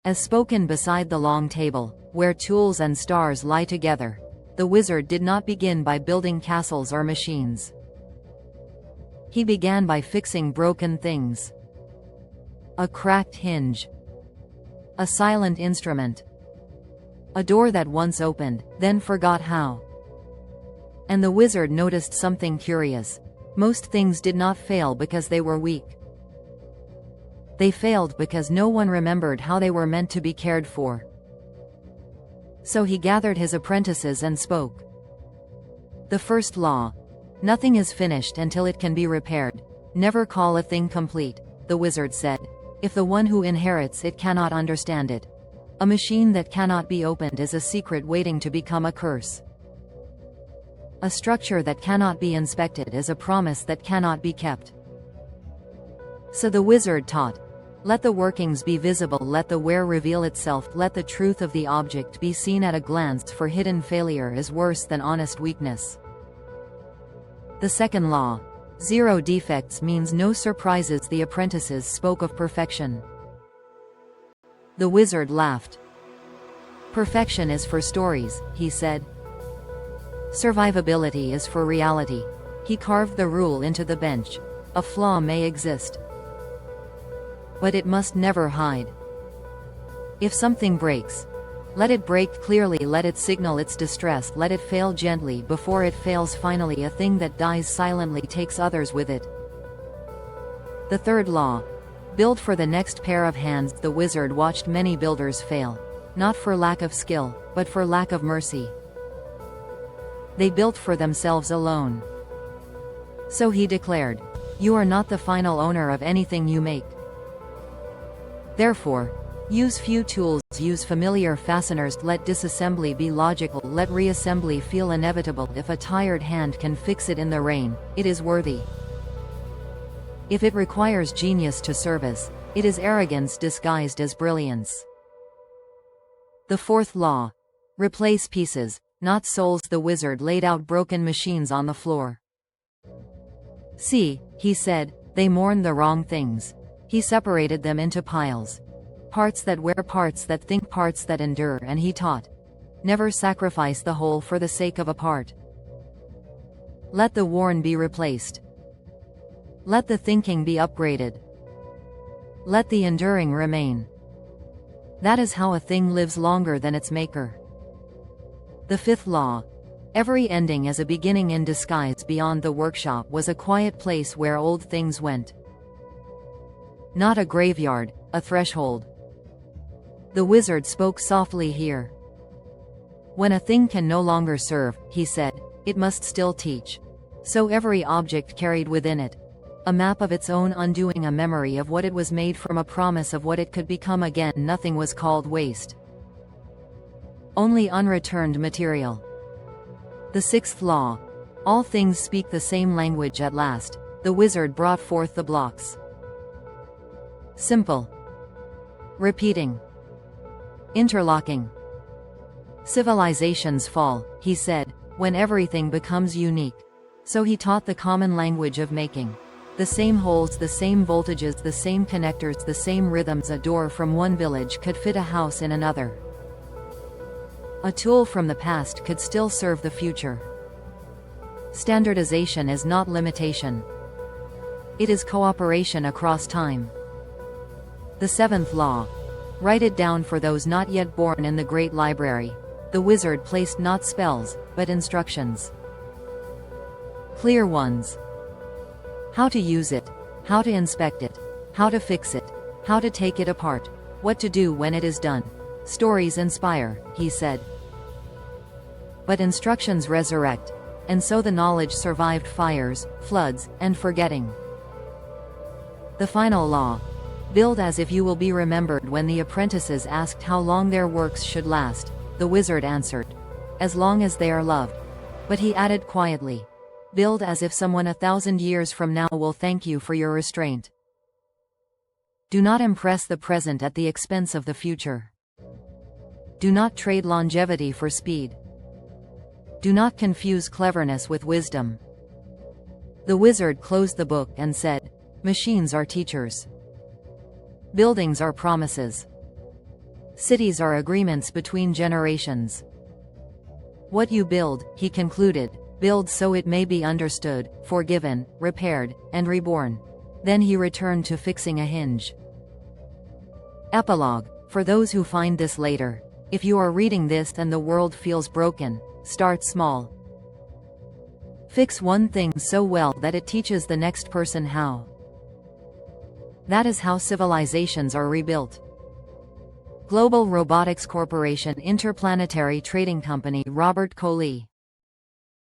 As spoken beside the long table, where tools and stars lie together, the wizard did not begin by building castles or machines. He began by fixing broken things. A cracked hinge. A silent instrument. A door that once opened, then forgot how. And the wizard noticed something curious. Most things did not fail because they were weak. They failed because no one remembered how they were meant to be cared for. So he gathered his apprentices and spoke. The first law. Nothing is finished until it can be repaired. Never call a thing complete, the wizard said, if the one who inherits it cannot understand it. A machine that cannot be opened is a secret waiting to become a curse. A structure that cannot be inspected is a promise that cannot be kept. So the wizard taught. Let the workings be visible, let the ware reveal itself, let the truth of the object be seen at a glance, for hidden failure is worse than honest weakness. The second law. Zero defects means no surprises. The apprentices spoke of perfection. The wizard laughed. Perfection is for stories, he said. Survivability is for reality. He carved the rule into the bench. A flaw may exist, but it must never hide. If something breaks, let it break clearly, let it signal its distress, let it fail gently before it fails finally. A thing that dies silently takes others with it. The third law. Build for the next pair of hands. The wizard watched many builders fail, not for lack of skill, but for lack of mercy. They built for themselves alone. So he declared, you are not the final owner of anything you make. Therefore, use few tools, use familiar fasteners, let disassembly be logical, let reassembly feel inevitable. If a tired hand can fix it in the rain, it is worthy. If it requires genius to service, it is arrogance disguised as brilliance. The fourth law. Replace pieces, not souls. The wizard laid out broken machines on the floor. See, he said, they mourn the wrong things. He separated them into piles. Parts that wear, parts that think, parts that endure, and he taught. Never sacrifice the whole for the sake of a part. Let the worn be replaced. Let the thinking be upgraded. Let the enduring remain. That is how a thing lives longer than its maker. The fifth law. Every ending is a beginning in disguise. Beyond the workshop was a quiet place where old things went. Not a graveyard, a threshold. The wizard spoke softly here. When a thing can no longer serve, he said, it must still teach. So every object carried within it a map of its own undoing, a memory of what it was made from, a promise of what it could become again. Nothing was called waste. Only unreturned material. The sixth law. All things speak the same language at last. The wizard brought forth the blocks. Simple. Repeating. Interlocking. Civilizations fall, he said, when everything becomes unique. So he taught the common language of making. The same holes, the same voltages, the same connectors, the same rhythms. A door from one village could fit a house in another. A tool from the past could still serve the future. Standardization is not limitation. It is cooperation across time. The seventh law. Write it down for those not yet born in the great library. The wizard placed not spells, but instructions. Clear ones. How to use it, how to inspect it, how to fix it, how to take it apart, what to do when it is done. Stories inspire, he said. But instructions resurrect, and so the knowledge survived fires, floods, and forgetting. The final law. Build as if you will be remembered. When the apprentices asked how long their works should last, the wizard answered, as long as they are loved. But he added quietly, build as if someone 1,000 years from now will thank you for your restraint. Do not impress the present at the expense of the future. Do not trade longevity for speed. Do not confuse cleverness with wisdom. The wizard closed the book and said, machines are teachers. Buildings are promises. Cities are agreements between generations. What you build, he concluded, build so it may be understood, forgiven, repaired, and reborn. Then he returned to fixing a hinge. Epilogue. For those who find this later. If you are reading this and the world feels broken, start small. Fix one thing so well that it teaches the next person how. That is how civilizations are rebuilt. Global Robotics Corporation Interplanetary Trading Company Robert Coley.